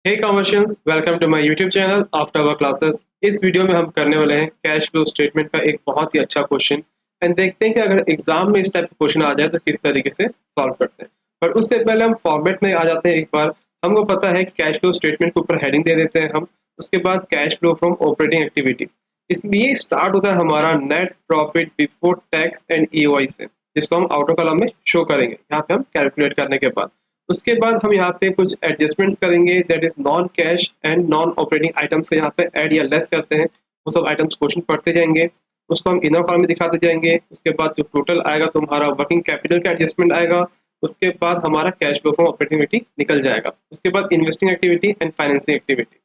Hey commercians, welcome to my YouTube channel after our classes. इस video में हम करने वाले हैं कैश फ्लो स्टेटमेंट का एक बहुत ही अच्छा क्वेश्चन एंड देखते हैं कि अगर एग्जाम में इस टाइप का क्वेश्चन आ जाए तो किस तरीके से सॉल्व करते हैं। पर उससे पहले हम फॉर्मेट में आ जाते हैं। एक बार हमको पता है कि कैश फ्लो स्टेटमेंट के ऊपर हेडिंग दे देते हैं हम। उसके बाद cash flow from operating activity, इसमें ये स्टार्ट होता है हमारा net profit before tax and EOI से, जिसको हम आउटो कॉलम में शो करेंगे यहाँ पे हम कैलकुलेट करने के बाद। उसके बाद हम यहाँ पे कुछ एडजस्टमेंट्स करेंगे, that is non cash and non operating item से यहाँ पे ऐड या लेस करते हैं। वो सब आइटम्स क्वेश्चन पढ़ते जाएंगे, उसको हम इनर कॉलम में दिखाते जाएंगे। उसके बाद जो टोटल आएगा तुम्हारा वर्किंग कैपिटल का एडजस्टमेंट आएगा। उसके बाद हमारा cash flow from operating activity निकल जाएगा। उसके बाद investing activity and financing activity.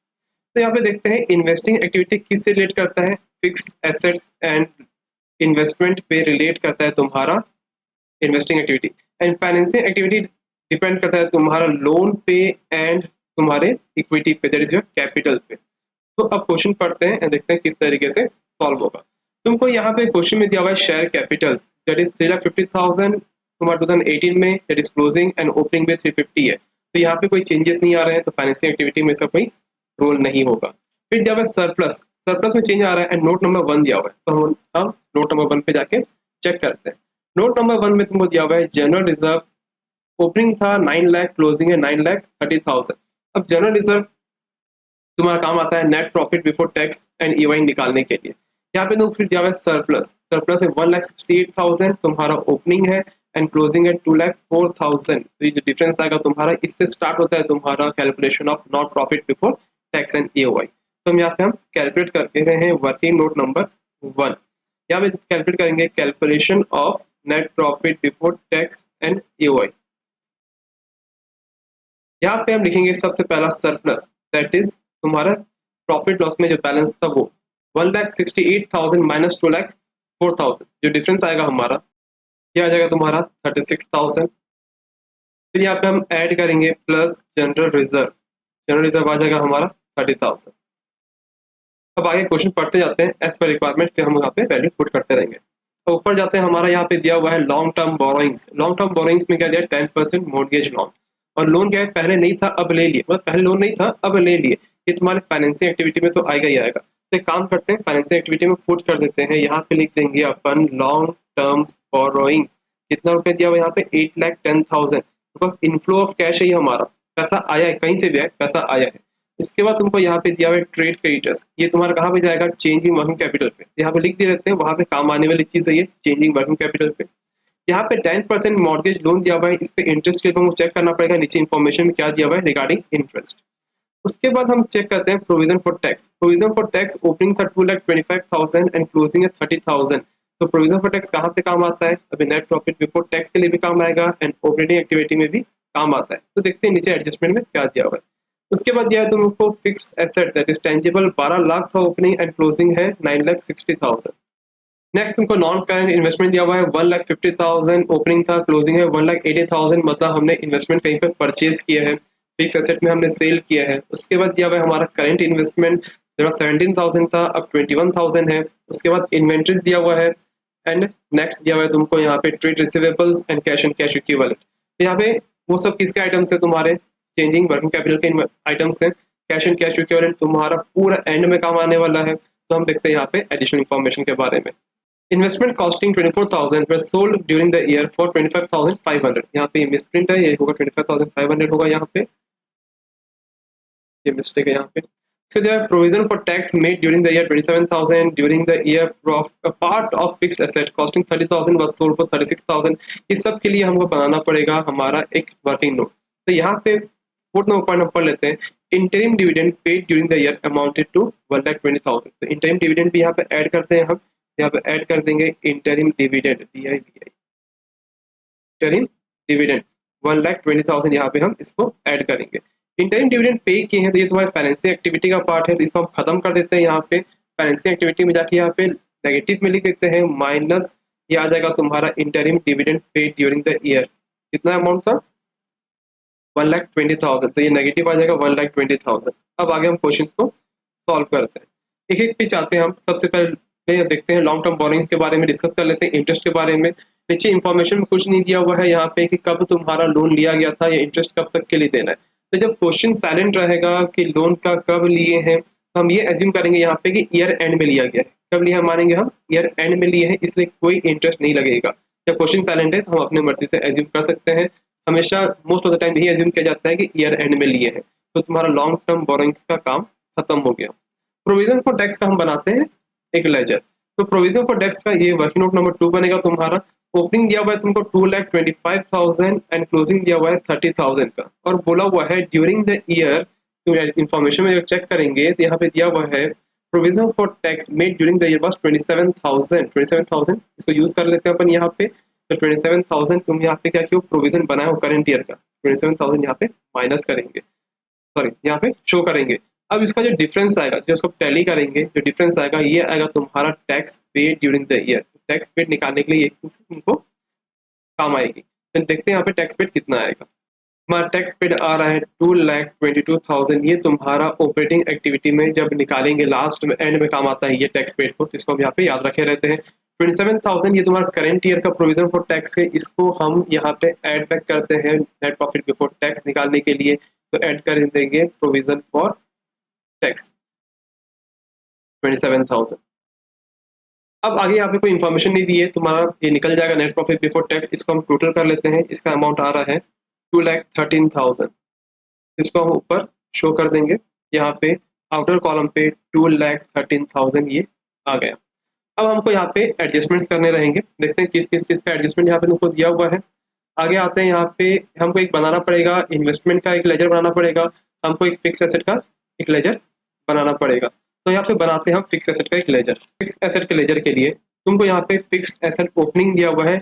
तो यहाँ पे देखते हैं इन्वेस्टिंग एक्टिविटी किससे रिलेट करता है, फिक्स्ड एसेट्स एंड इन्वेस्टमेंट पे रिलेट करता है तुम्हारा investing activity. And financing activity depend करता है तुम्हारा लोन पे एंड तुम्हारे इक्विटी पे, दैट इज योर कैपिटल पे। तो अब क्वेश्चन पढ़ते हैं एंड देखते हैं किस तरीके से सॉल्व होगा। तुमको यहाँ पे क्वेश्चन में दिया हुआ है शेयर कैपिटल, दैट इज 3,50,000 तुम्हारा 2018 में, that is closing and opening में 350 है। तो यहाँ पे कोई चेंजेस नहीं आ रहे हैं, तो फाइनेंसिंग एक्टिविटी में इसका कोई रोल नहीं होगा। फिर दिया हुआ है सरप्लस, सरप्लस में चेंज आ रहा है एंड नोट नंबर 1 दिया हुआ है, तो हम नोट नंबर 1 पे जाके चेक करते हैं। नोट नंबर 1 में तुमको दिया हुआ है जनरल रिजर्व, ओपनिंग था 9 लाख, क्लोजिंग है 9,30,000। अब जनरल रिजर्व तुम्हारा काम आता है net profit before tax and EY निकालने के लिए। यहाँ पे तुम फिर दिया हुआ है सरप्लस, सरप्लस है 1,68,000 तुम्हारा ओपनिंग है एंड क्लोजिंग है 2,04,000। तो ये जो डिफरेंस आएगा तुम्हारा, इससे स्टार्ट होता है तुम्हारा calculation of not profit before tax and EOI. तो हम यहाँ पे हम कैलकुलेट करते रहे हैं वर्किंग नोट नंबर 1। यहाँ पे कैलकुलेट करेंगे calculation of net profit before tax and EOI. यहाँ पे हम लिखेंगे सबसे पहला सरप्लस, दैट इज तुम्हारा प्रॉफिट लॉस में जो बैलेंस था वो 1,68,000 माइनस 2,04,000, जो डिफरेंस आएगा हमारा ये आ जाएगा तुम्हारा 36,000। फिर यहाँ पे हम ऐड करेंगे plus general reserve, general reserve आ जाएगा हमारा 30,000। अब आगे क्वेश्चन पढ़ते जाते हैं एज पर रिक्वायरमेंट, फिर हम यहाँ पे वैल्यू पुट करते रहेंगे। तो ऊपर जाते हैं, हमारा यहाँ पे दिया हुआ है long term borrowings. Long term borrowings में क्या दिया है, 10% मॉर्गेज लोन। और लोन क्या है, पहले नहीं था अब ले लिए, मतलब पहले लोन नहीं था अब ले लिए। ये तुम्हारे फाइनेंसिंग एक्टिविटी में तो आएगा ही आएगा। तो एक काम करते हैं, फाइनेंसिंग एक्टिविटी में पुट कर देते हैं। यहाँ पे लिख देंगे अपन लॉन्ग टर्म बोरोइंग। कितना रुपए दिया हुआ है यहाँ पे, 8,10,000। बिकॉज इनफ्लो ऑफ कैश है ये हमारा, पैसा आया है, कहीं से भी आया पैसा आया है। इसके बाद तुमको यहाँ पे दिया हुआ है ट्रेड क्रेडिटर्स, ये तुम्हारा कहाँ पे जाएगा, चेंजिंग वर्किंग कैपिटल पे। यहाँ पे लिख दे देते हैं, वहां पे काम आने वाली चीज है ये चेंजिंग वर्किंग कैपिटल पे। यहाँ पे 10% मॉर्गेज लोन दिया हुआ है, इस पे इंटरेस्ट के तुमको चेक करना पड़ेगा, नीचे इन्फॉर्मेशन में क्या दिया हुआ है रिगार्डिंग इंटरेस्ट। उसके बाद हम चेक करते हैं provision for tax. Provision for tax opening था 2,25,000 एंड क्लोजिंग है 30,000। तो प्रोविजन फॉर टैक्स कहाँ पे काम आता है, अभी नेट प्रॉफिट बिफोर टैक्स के लिए भी काम आएगा एंड ऑपरेटिंग एक्टिविटी में भी काम आता है। तो देखते हैं नीचे एडजस्टमेंट में क्या दिया हुआ है। उसके बाद दिया है तुमको fix asset, that is tangible 12 lakh था ओपनिंग एंड क्लोजिंग है 9,60,000। नेक्स्ट तुमको नॉन करंट इन्वेस्टमेंट दिया हुआ है 1,50,000 ओपनिंग था, क्लोजिंग है 1,80,000, मतलब हमने इन्वेस्टमेंट कहीं पे परचेज किया है, फिक्स एसेट में हमने सेल किया है। उसके बाद दिया हुआ है हमारा करंट इन्वेस्टमेंट, जो 17,000 था अब 21,000 है। उसके बाद इन्वेंट्रीज दिया हुआ है एंड नेक्स्ट दिया हुआ है तुमको यहाँ पे trade receivables and cash equivalent. तो यहाँ पे वो सब किसके आइटम्स है, तुम्हारे चेंजिंग वर्किंग कैपिटल के आइटम्स है। कैश एंड कैश इक्विवेलेंट तुम्हारा पूरा एंड में काम आने वाला है। तो हम देखते हैं यहाँ पे एडिशनल इन्फॉर्मेशन के बारे में। Investment costing 24,000 were sold during the year for 25,500। यहाँ पे मिसप्रिंट है, ये होगा 25,500 होगा यहाँ पे, ये मिस्टेक है यहाँ पे। So there are provision for tax made during the year 27,000 during the year of a part of fixed asset costing 30,000 was sold for 36,000। इस सब के लिए हमको बनाना पड़ेगा हमारा एक वर्किंग नोट। तो यहाँ पे फुट नोट पॉइंट पढ़ लेते हैं। Interim dividend paid during the year amounted to 1,20,000। तो इंटरिम डिविडेंड भी यहाँ पे ऐड करते हैं हम, यहाँ पे ऐड कर देंगे interim dividend DIVI, interim dividend 1,20,000, यहाँ पे हम इसको ऐड करेंगे। इंटरिम डिविडेंड पे किए हैं तो ये तुम्हारे फाइनेंसिंग एक्टिविटी का पार्ट है, तो इसको हम खत्म कर देते हैं। यहाँ पे फाइनेंसिंग एक्टिविटी में जाके यहाँ पे नेगेटिव में लिख देते हैं माइनस, ये आ जाएगा तुम्हारा interim dividend paid during the year. कितना अमाउंट था, 1,20,000, तो ये नेगेटिव आ जाएगा 1,20,000। अब आगे हम क्वेश्चन को सॉल्व करते हैं, एक एक पे चाहते हैं हम। सबसे पहले देखते हैं लॉन्ग टर्म बोरिंग्स के बारे में डिस्कस कर लेते हैं, इंटरेस्ट के बारे में। नीचे इन्फॉर्मेशन में कुछ नहीं दिया हुआ है यहाँ पे कि कब तुम्हारा लोन लिया गया था या इंटरेस्ट कब तक के लिए देना है। तो जब क्वेश्चन साइलेंट रहेगा कि लोन का कब लिए हैं, तो हम ये एज्यूम करेंगे यहाँ पे कि ईयर एंड में लिया गया है। कब लिया मानेंगे हम, ईयर एंड में लिए हैं, इसलिए कोई इंटरेस्ट नहीं लगेगा। जब क्वेश्चन साइलेंट है तो हम अपने मर्जी से एज्यूम कर सकते हैं। हमेशा मोस्ट ऑफ द टाइम यही एज्यूम किया जाता है कि ईयर एंड में लिए हैं, तो तुम्हारा लॉन्ग टर्म बोरोइंग्स का काम खत्म हो गया। प्रोविजन फॉर टैक्स का हम बनाते हैं एक लेजर। तो प्रोविजन फॉर टैक्स का ये वर्किंग नोट नंबर 2 बनेगा तुम्हारा। ओपनिंग दिया हुआ है तुमको 2,25,000 एंड क्लोजिंग दिया हुआ है 30,000 का, और बोला हुआ है ड्यूरिंग द ईयर। तो इन्फॉर्मेशन में चेक करेंगे तो यहाँ पे दिया हुआ है provision for tax made during the year बस 27,000। इसको यूज कर लेते हैं अपन यहाँ पे। तो 27,000 तुम यहाँ पे क्या किया, प्रोविजन बनाया हो करंट ईयर का, 27,000 यहाँ पे माइनस करेंगे, सॉरी यहाँ पे शो करेंगे। अब इसका जो डिफरेंस आएगा, जो उसको टैली करेंगे, जो डिफरेंस आएगा ये आएगा तुम्हारा tax paid during the year. Tax paid निकालने के लिए तुमको काम आएगी। फिर देखते हैं यहाँ पे टैक्स पेड कितना आएगा। हमारा टैक्स पेड आ रहा है 2,22,000। ये तुम्हारा ऑपरेटिंग एक्टिविटी में जब निकालेंगे लास्ट में एंड में काम आता है ये टैक्स पेड को, तो इसको हम यहाँ पे याद रखे रहते हैं। 27,000 ये तुम्हारा करंट ईयर का प्रोविजन फॉर टैक्स है, इसको हम यहाँ पे ऐड बैक करते हैं नेट प्रॉफिट बिफोर टैक्स निकालने के लिए। तो ऐड कर देंगे प्रोविजन फॉर टैक्स 27,000। अब आगे यहाँ पे कोई इन्फॉर्मेशन नहीं दी है, तुम्हारा ये निकल जाएगा नेट प्रॉफिट बिफोर टैक्स। इसको हम टोटल कर लेते हैं। इसका अमाउंट आ रहा है 2,13,000। इसको हम ऊपर शो कर देंगे यहाँ पे आउटर कॉलम पे 2,13,000 ये आ गया। अब हमको यहाँ पे एडजस्टमेंट्स करने रहेंगे, देखते हैं किस किस चीज़ का एडजस्टमेंट यहाँ पे तुमको दिया हुआ है। आगे आते हैं, यहाँ पे हमको एक बनाना पड़ेगा इन्वेस्टमेंट का एक लेजर बनाना पड़ेगा, हमको एक फिक्स एसेट का एक लेजर बनाना पड़ेगा। तो यहाँ पे बनाते हैं हम फिक्स एसेट का एक लेजर। फिक्स एसेट के लेजर के लिए तुमको यहाँ पे फिक्स एसेट ओपनिंग दिया हुआ है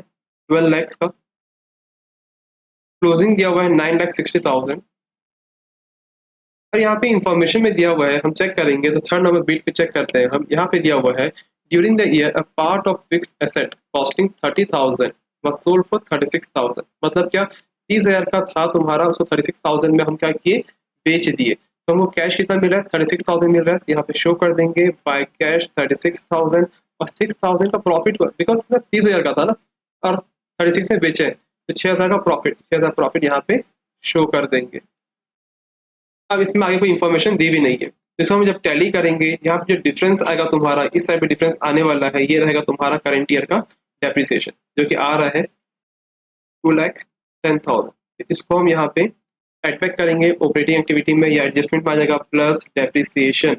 12 लाख का, क्लोजिंग दिया हुआ है 9,60,000। और यहाँ पे इंफॉर्मेशन में दिया हुआ है, हम चेक करेंगे तो थर्ड नंबर बीट पे चेक करते हैं हम। यहाँ पे दिया हुआ है during the year a part of fix asset costing 30,000 was sold for 36,000। मतलब क्या, 30,000 का था तुम्हारा, उसको 36,000 में हम क्या किए, बेच दिए। तो हमको कैश कितना मिल रहा है, 36,000 मिल रहा है। तो यहाँ पे शो कर देंगे बाय कैश 36,000 और 6,000 का प्रॉफिट, बिकॉज 30,000 का था ना और 36 में बेचे हैं, तो 6,000 का प्रॉफिट, 6,000 प्रॉफिट यहाँ पे शो कर देंगे। अब इसमें आगे कोई इन्फॉर्मेशन दी भी नहीं है। इसको हम जब टैली करेंगे, यहाँ पे जो डिफरेंस आएगा तुम्हारा, इस साइड पे डिफरेंस आने वाला है, ये रहेगा तुम्हारा करंट ईयर का डेप्रिसिएशन, जो कि आ रहा है 2,10,000। इसको हम यहाँ पे एड बैक करेंगे ऑपरेटिंग एक्टिविटी में, या एडजस्टमेंट में आ जाएगा प्लस डेप्रिसिएशन,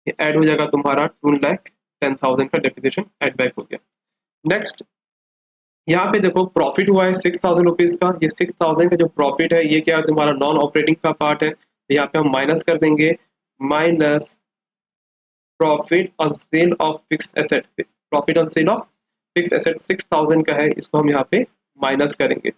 ये ऐड हो जाएगा तुम्हारा 2,10,000 का डेप्रिसिएशन ऐड बैक हो गया। नेक्स्ट यहाँ पे देखो प्रॉफिट हुआ है 6,000 रुपीज का। ये 6,000 का जो प्रॉफिट है ये क्या है, तुम्हारा नॉन ऑपरेटिंग का पार्ट है। यहाँ पे हम माइनस कर देंगे, minus profit on sale of fixed asset. Profit on sale of fixed asset 6,000 का है, इसको हम यहाँ पे माइनस करेंगे।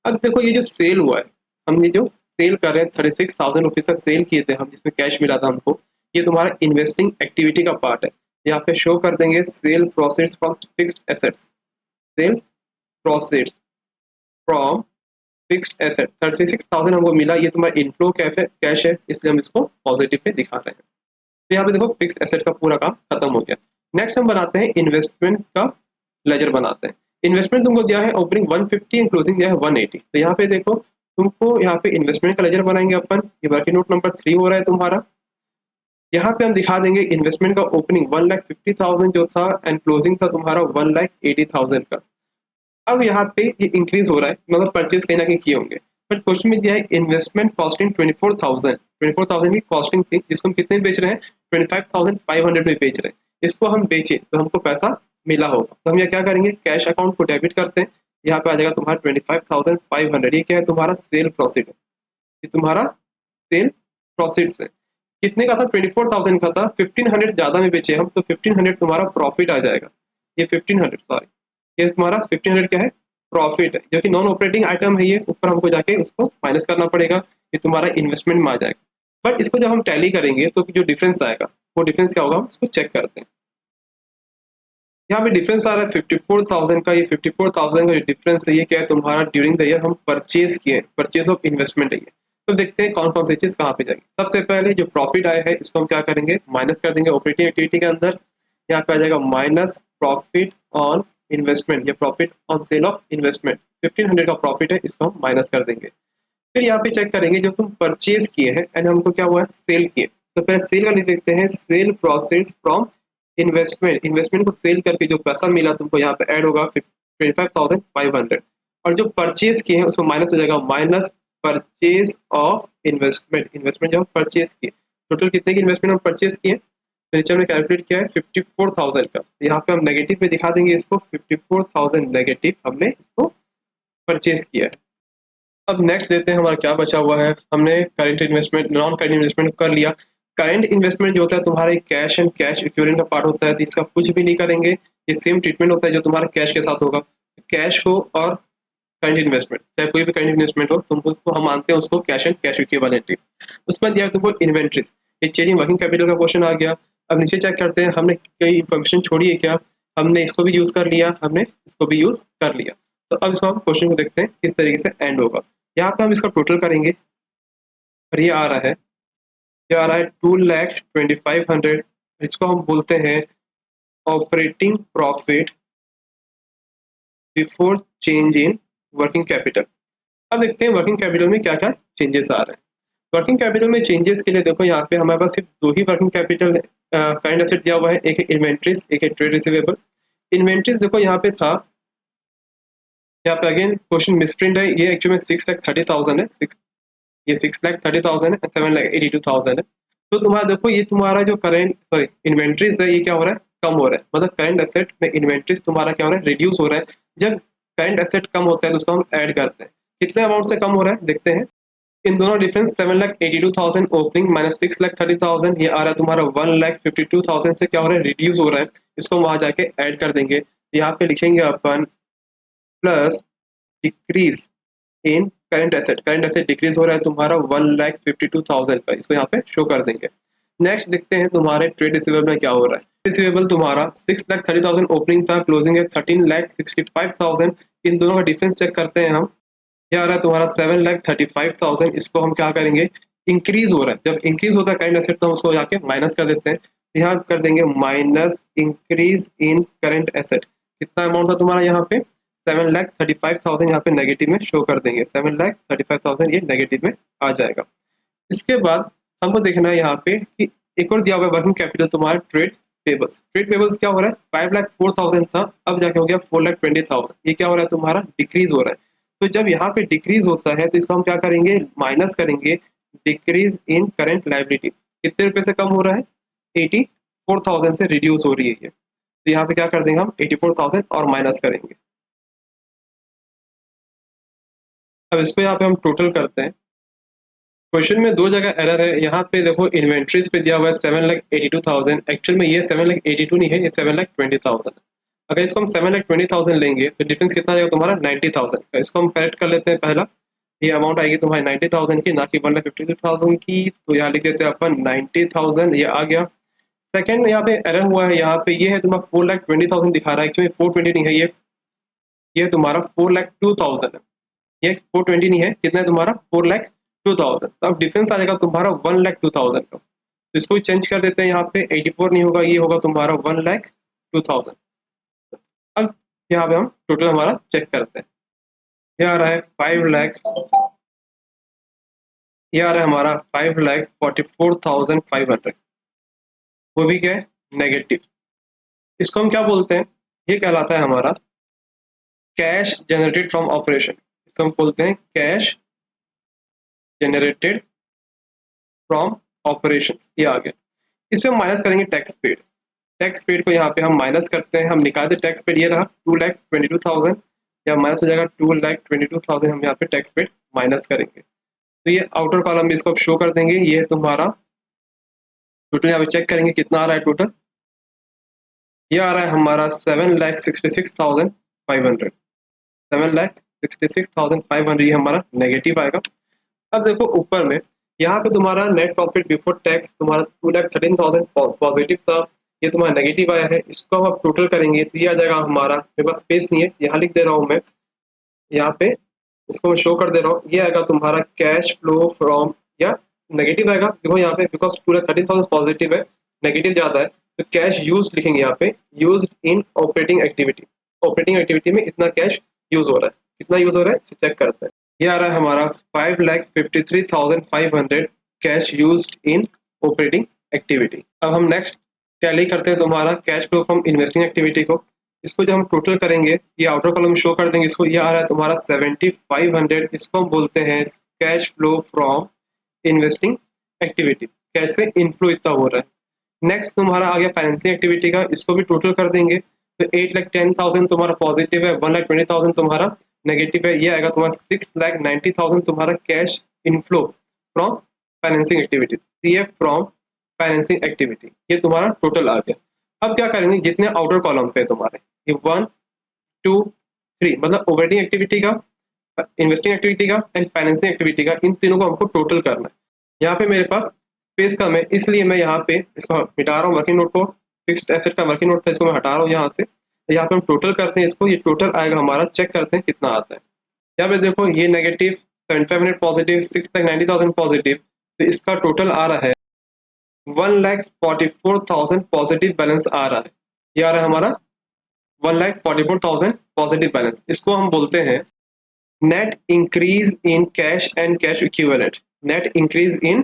अब देखो ये जो सेल हुआ है, हम ये जो सेल कर रहे हैं 36,000 रुपीज का सेल किए थे हम, जिसमें कैश मिला था हमको, ये तुम्हारा इन्वेस्टिंग एक्टिविटी का पार्ट है। यहाँ पे शो कर देंगे sale proceeds from fixed assets, sale proceeds from fixed asset 36,000 हमको मिला, ये तुम्हारा इनफ्लो कैश है, इसलिए हम इसको पॉजिटिव पे दिखा रहे हैं। तो यहाँ पे देखो फिक्स एसेट का पूरा काम खत्म हो गया। नेक्स्ट हम बनाते हैं इन्वेस्टमेंट का लेजर बनाते हैं। इन्वेस्टमेंट तुमको दिया है ओपनिंग 150 एंड क्लोजिंग दिया है 180। तो यहाँ पे देखो तुमको यहाँ पे इन्वेस्टमेंट का लेजर बनाएंगे अपन। ये वर्किंग नोट नंबर 3 हो रहा है तुम्हारा। यहाँ पे हम दिखा देंगे इन्वेस्टमेंट का ओपनिंग 1,50,000 जो था एंड क्लोजिंग था तुम्हारा 1,80,000 का। अब यहाँ पे ये इंक्रीज हो रहा है, मतलब परचेज कहीं ना कहीं किए होंगे। बट क्वेश्चन में दिया है इन्वेस्टमेंट कॉस्टिंग 24,000 की कॉस्टिंग थी, जिसको हम कितने बेच रहे हैं 25,500 में बेच रहे हैं। इसको हम बेचे तो हमको पैसा मिला होगा, तो हम ये क्या करेंगे, कैश अकाउंट को डेबिट करते हैं। यहाँ पे आ जाएगा तुम्हारा 25,500। ये क्या है, तुम्हारा सेल प्रोसीड है, ये तुम्हारा सेल प्रोसीड्स है। कितने का था, 24,000 का था, 1,500 ज्यादा में बेचे हम, तो 1,500 तुम्हारा प्रॉफिट आ जाएगा। ये 1,500 सॉरी, ये तुम्हारा 1,500 क्या है, प्रॉफिट है, जो कि नॉन ऑपरेटिंग आइटम है। ये ऊपर हमको जाके उसको माइनस करना पड़ेगा, ये तुम्हारा इन्वेस्टमेंट में आ जाएगा। बट इसको जब हम टैली करेंगे तो जो डिफरेंस आएगा, वो डिफरेंस क्या होगा, हम इसको चेक करते हैं। यहाँ पे डिफरेंस आ रहा है 54,000 का। ये 54,000 का जो डिफरेंस है, ये क्या है, तुम्हारा ड्यूरिंग द ईयर हम परचेज किए, परचेज ऑफ इन्वेस्टमेंट है ये। तो देखते हैं कौन कौन सी चीज कहाँ पे जाएगी। सबसे पहले जो प्रॉफिट आया है, इसको हम क्या करेंगे, माइनस कर देंगे ऑपरेटिंग एक्टिविटी के अंदर। यहाँ पे आ जाएगा माइनस प्रॉफिट ऑन इन्वेस्टमेंट, या profit on sale of investment. 1,500 का प्रॉफिट है, इसको हम माइनस कर देंगे। फिर यहाँ पे चेक करेंगे जो तुम परचेज किए हैं एंड हमको क्या हुआ है सेल किए, तो पहले सेल का लिख देखते हैं, sale proceeds from investment, investment को सेल करके जो पैसा मिला तुमको यहाँ पे ऐड होगा 25,500, और जो परचेज किए हैं उसको माइनस हो जाएगा, minus purchase of investment, investment जो हम परचेज किए, टोटल कितने की इन्वेस्टमेंट हम परचेज किए, तो नीचे हमने कैलकुलेट किया है 54,000 का, यहाँ पे हम नेगेटिव में दिखा देंगे इसको, 54,000 नेगेटिव हमने इसको परचेज किया है। अब नेक्स्ट देते हैं हमारा क्या बचा हुआ है, हमने current investment non current investment कर लिया। करंट इन्वेस्टमेंट जो होता है तुम्हारा कैश एंड कैश इक्विवेलेंट का पार्ट होता है, तो इसका कुछ भी नहीं करेंगे, ये सेम ट्रीटमेंट होता है जो तुम्हारा कैश के साथ होगा। कैश को और करंट इन्वेस्टमेंट, चाहे कोई भी करंट इन्वेस्टमेंट हो, तुमको उसको हम मानते हैं उसको कैश एंड कैश इक्विवेलेंट। उसके बाद दिया है तुमको इन्वेंट्रीज, ये चेंजिंग वर्किंग कैपिटल का क्वेश्चन आ गया। अब नीचे चेक करते हैं हमने कोई इन्फॉर्मेशन छोड़ी है क्या, हमने इसको भी यूज कर लिया, हमने इसको भी यूज कर लिया। तो अब इसको हम क्वेश्चन को देखते हैं किस तरीके से एंड होगा। यहाँ पे हम इसका टोटल करेंगे और ये आ रहा है, ये आ रहा है 2,25,100, इसको हम बोलते हैं operating profit before change in working capital. अब देखते हैं वर्किंग कैपिटल में क्या क्या चेंजेस आ रहे हैं। वर्किंग कैपिटल में चेंजेस के लिए देखो यहाँ पे हमारे पास सिर्फ दो ही वर्किंग कैपिटल करंट एसेट दिया हुआ है, एक है इन्वेंट्रीज, एक है ट्रेड रिसीवेबल। इन्वेंट्रीज देखो यहाँ पे था, यहाँ पे अगेन क्वेश्चन मिसप्रिंट है, ये एक्चुअली में 6,30,000 है, ये 6,30,000 है, 7,82,000 है। तो तुम्हारा देखो ये तुम्हारा जो करंट सॉरी इन्वेंट्रीज है ये क्या हो रहा है, कम हो रहा है, मतलब करंट एसेट में इन्वेंट्रीज तुम्हारा क्या हो रहा है, रिड्यूस हो रहा है। जब करंट एसेट कम होता है तो उसको हम ऐड करते हैं, कितने अमाउंट से कम हो रहा है देखते हैं। इन दोनों डिफरेंस 7,82,000 ओपनिंग माइनस 6,30,000, ये आ रहा है तुम्हारा 1,52,000 से क्या हो रहा है, रिड्यूस हो रहा है। इसको वहां जाके ऐड कर देंगे, यहाँ पे लिखेंगे अपन plus decrease in current asset decrease हो रहा है तुम्हारा 1,52,000 का, इसको यहाँ पे शो कर देंगे। नेक्स्ट देखते हैं तुम्हारे ट्रेड रिसीवेबल में क्या हो रहा है। रिसीवेबल तुम्हारा 6,30,000 ओपनिंग था, क्लोजिंग है 13,65,000। इन दोनों का डिफरेंस चेक करते हैं हम, ये आ रहा है तुम्हारा 7,35,000, इसको हम क्या करेंगे, इंक्रीज हो रहा है, जब इंक्रीज होता है करंट एसेट तो हम उसको जाके माइनस कर देते हैं, यहाँ कर देंगे minus increase in current asset. कितना अमाउंट था तुम्हारा यहाँ पे 7,35,000, यहाँ पे नेगेटिव में शो कर देंगे, 7,35,000 ये नेगेटिव में आ जाएगा। इसके बाद हमको देखना है यहाँ पे कि एक और दिया हुआ है वर्किंग कैपिटल तुम्हारा ट्रेड पेबल्स। ट्रेड पेबल्स क्या हो रहा है, 5,04,000 था, अब जाके हो गया 4,20,000, ये क्या हो रहा है तुम्हारा, डिक्रीज हो रहा है। तो जब यहाँ पे डिक्रीज होता है तो इसको हम क्या करेंगे, माइनस करेंगे, डिक्रीज इन करंट लाइबिलिटी। कितने रुपए से कम हो रहा है, 84,000 से रिड्यूस हो रही है ये, तो यहाँ पे क्या कर देंगे हम 84,000 और माइनस करेंगे। अब इसको यहाँ पे हम टोटल करते हैं। क्वेश्चन में दो जगह एरर है, यहाँ पे देखो इन्वेंट्रीज पे दिया हुआ है 7,82,000, एक्चुअल में ये 7,82 नहीं है, ये 7,20,000। अगर इसको हम 7,20,000 लेंगे तो डिफरेंस कितना आ जाएगा तुम्हारा 90,000 का। इसको हम करेक्ट कर लेते हैं, पहला ये अमाउंट आएगी तुम्हारी 90,000 की, ना कि 1,52,000 की, तो यहाँ लिख देते हैं अपन 90,000, ये आ गया। सेकंड यहाँ पे एरर हुआ है, यहाँ पे ये है तुम्हारा 4,20,000 दिखा रहा है, एक्चुअली 420 नहीं है, ये तुम्हारा 4,02,000 है, ये 420 नहीं है, कितना है तुम्हारा 4,02,000। तो अब डिफरेंस आ जाएगा तुम्हारा 1,02,000 का, तो इसको चेंज कर देते हैं, यहाँ पे 84 नहीं होगा, ये होगा तुम्हारा 1,02,000। अब यहाँ पे हम टोटल हमारा चेक करते हैं, ये आ रहा है 5 लाख, ये आ रहा है हमारा 5,44,500, वो भी क्या है नेगेटिव। इसको हम क्या बोलते हैं, ये कहलाता है हमारा कैश जनरेटेड फ्रॉम ऑपरेशन, इसको हम बोलते हैं कैश जनरेटेड फ्रॉम ऑपरेशंस, ये आ गया। इस पे हम माइनस करेंगे टैक्स पेड, टैक्स पेड को यहाँ पे हम माइनस करते हैं, हम निकालते टैक्स पेड, ये रहा 2,22,000, या माइनस हो जाएगा 2,22,000, हम यहाँ पे टैक्स पेड माइनस करेंगे, तो ये आउटर कॉलम में इसको शो कर देंगे। ये तुम्हारा टोटल यहाँ पे चेक करेंगे कितना आ रहा है टोटल, ये आ रहा है हमारा 7,66,500, 7,66,500 ये हमारा नेगेटिव आएगा। अब देखो ऊपर में यहाँ पे तुम्हारा नेट प्रॉफिट बिफोर टैक्स तुम्हारा 2,13,000 पॉजिटिव था, ये तुम्हारा नेगेटिव आया है, इसको हम अब टोटल करेंगे तो ये आ जाएगा हमारा, मेरे पास स्पेस नहीं है, यहाँ लिख दे रहा हूँ मैं, यहाँ पे इसको मैं शो कर दे रहा हूँ, ये आएगा तुम्हारा कैश फ्लो फ्रॉम, या नेगेटिव आएगा, देखो यहाँ पे बिकॉज 2,13,000 पॉजिटिव है, नेगेटिव ज्यादा है, तो कैश यूज लिखेंगे यहाँ पे, use in operating activity, operating activity में इतना कैश यूज हो रहा है, कितना यूज हो रहा है चेक करते हैं। ये आ रहा है हमारा 5,53,500 cash used in operating activity. अब हम नेक्स्ट टैली करते हैं तुम्हारा cash flow from investing activity को। इसको जब हम टोटल करेंगे ये आउटर कॉलम शो कर देंगे इसको। ये आ रहा है तुम्हारा 7,500, इसको हम बोलते हैं cash flow from investing activity. Cash से इनफ्लो इतना हो रहा है। नेक्स्ट तुम्हारा आ गया फाइनेंसिंग एक्टिविटी का, इसको भी टोटल कर देंगे तो 8,10,000 तुम्हारा पॉजिटिव है, 1,20,000 तुम्हारा नेगेटिव है। ये आएगा तुम्हारा 6,90,000 तुम्हारा cash inflow from financing activity, CF from financing activity. ये तुम्हारा टोटल आ गया। अब क्या करेंगे, जितने आउटर कॉलम पे तुम्हारे ये 1 2 3 मतलब ऑपरेटिंग एक्टिविटी का, इन्वेस्टिंग एक्टिविटी का एंड फाइनेंसिंग एक्टिविटी का, इन तीनों को हमको टोटल करना है। यहाँ पे मेरे पास स्पेस कम है इसलिए मैं यहाँ पे इसको मिटा रहा हूँ वर्किंग नोट को। फिक्स्ड एसेट का वर्किंग नोट था इसको मैं हटा रहा हूँ यहाँ से। यहाँ पे हम टोटल करते हैं इसको, ये टोटल आएगा हमारा, चेक करते हैं कितना आता है। यहाँ पे देखो ये नेगेटिव 7,500 पॉजिटिव, 6,90,000 पॉजिटिव, तो इसका टोटल आ रहा है 1,44,000 पॉजिटिव बैलेंस आ रहा है। ये आ रहा है हमारा 1,44,000 पॉजिटिव बैलेंस। इसको हम बोलते हैं net increase in cash and cash equivalent. Net increase in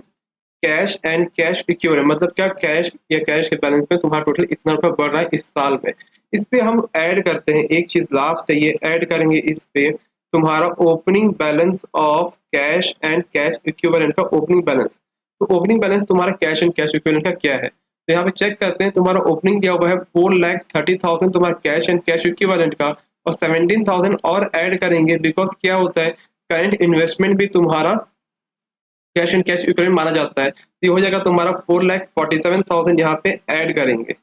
cash and cash equivalent मतलब क्या, कैश या कैश के बैलेंस में तुम्हारा टोटल इतना रुपया बढ़ रहा है इस साल में। इस पे हम ऐड करते हैं एक चीज, लास्ट है ये ऐड करेंगे इस पे तुम्हारा opening balance of cash and cash equivalent का ओपनिंग बैलेंस। तो ओपनिंग बैलेंस तुम्हारा कैश एंड कैश इक्विवेलेंट का क्या है, तो यहाँ पे चेक करते हैं। तुम्हारा ओपनिंग दिया हुआ है 4,30,000 तुम्हारा कैश एंड कैश इक्विवेलेंट का, और 17,000 और ऐड करेंगे बिकॉज क्या होता है, करंट इन्वेस्टमेंट भी तुम्हारा कैश एंड कैश इक्विवेलेंट माना जाता है। तो ये हो जाएगा तुम्हारा 4,47,000 यहाँ पे ऐड करेंगे।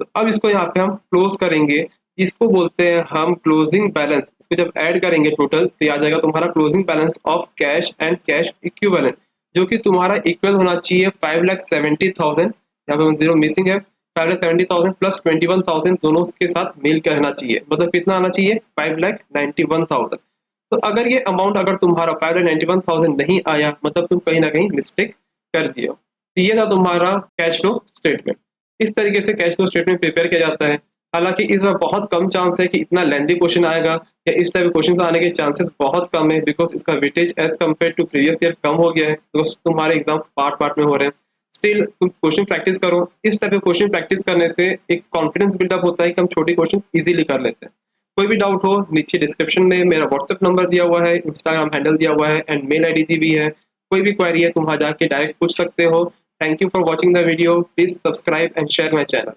तो अब इसको यहाँ पे हम क्लोज करेंगे, इसको बोलते हैं हम क्लोजिंग बैलेंस। इसको जब ऐड करेंगे टोटल तो ये आ जाएगा तुम्हारा closing balance of cash and cash equivalent, जो कि तुम्हारा इक्वल होना चाहिए 5,70,000। यहाँ पे जीरो मिसिंग है, 5,70,000 प्लस 21,000 दोनों के साथ मेल करना चाहिए, मतलब कितना आना चाहिए 5,91,000। तो अगर ये अमाउंट अगर तुम्हारा 5,91,000 नहीं आया मतलब तुम कहीं ना कहीं मिस्टेक कर दिए हो। तो ये था तुम्हारा कैश फ्लो स्टेटमेंट। इस तरीके से कैश फ्लो स्टेटमेंट प्रिपेयर किया जाता है। हालांकि इस बार बहुत कम चांस है कि इतना लेंथी क्वेश्चन आएगा या इस टाइप के क्वेश्चन आने के चांसेस बहुत कम है, बिकॉज इसका weightage as compare to previous year कम हो गया है, बिकॉज तुम्हारे एग्जाम्स पार्ट पार्ट में हो रहे हैं। स्टिल तुम क्वेश्चन प्रैक्टिस करो। इस टाइप के क्वेश्चन प्रैक्टिस करने से एक कॉन्फिडेंस बिल्डअप होता है कि हम छोटे क्वेश्चन इजीली कर लेते हैं। कोई भी डाउट हो नीचे डिस्क्रिप्शन में मेरा व्हाट्सएप नंबर दिया हुआ है, इंस्टाग्राम हैंडल दिया हुआ है एंड मेल आईडी दी भी है। कोई भी क्वेरी है तुम वहां जाके डायरेक्ट पूछ सकते हो। Thank you for watching the video, please subscribe and share my channel.